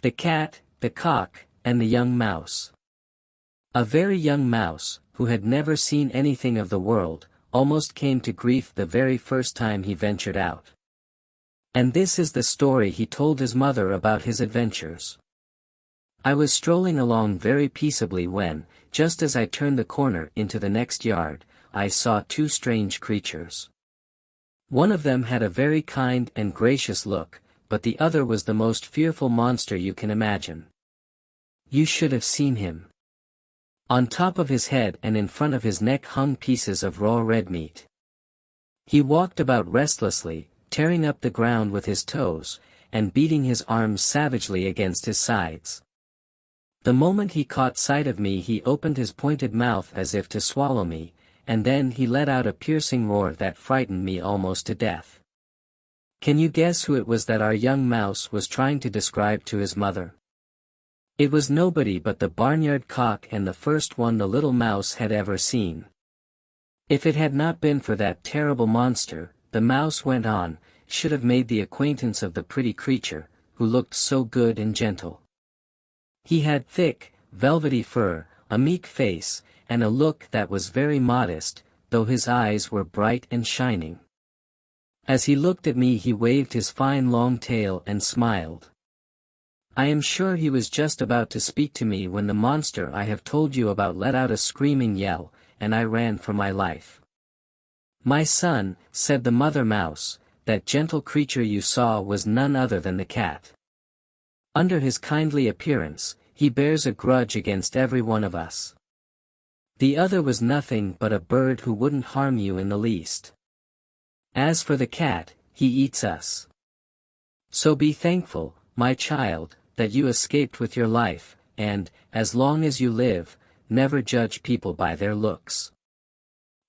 The Cat, the Cock, and the Young Mouse. A very young mouse, who had never seen anything of the world, almost came to grief the very first time he ventured out. And this is the story he told his mother about his adventures. I was strolling along very peaceably when, just as I turned the corner into the next yard, I saw two strange creatures. One of them had a very kind and gracious look, but the other was the most fearful monster you can imagine. You should have seen him. On top of his head and in front of his neck hung pieces of raw red meat. He walked about restlessly, tearing up the ground with his toes, and beating his arms savagely against his sides. The moment he caught sight of me he opened his pointed mouth as if to swallow me, and then he let out a piercing roar that frightened me almost to death. Can you guess who it was that our young mouse was trying to describe to his mother? It was nobody but the barnyard cock, and the first one the little mouse had ever seen. If it had not been for that terrible monster, the mouse went on, should have made the acquaintance of the pretty creature, who looked so good and gentle. He had thick, velvety fur, a meek face, and a look that was very modest, though his eyes were bright and shining. As he looked at me he waved his fine long tail and smiled. I am sure he was just about to speak to me when the monster I have told you about let out a screaming yell, and I ran for my life. "My son," said the mother mouse, "that gentle creature you saw was none other than the cat. Under his kindly appearance, he bears a grudge against every one of us. The other was nothing but a bird who wouldn't harm you in the least. As for the cat, he eats us. So be thankful, my child, that you escaped with your life, and, as long as you live, never judge people by their looks.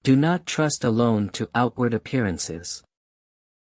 Do not trust alone to outward appearances.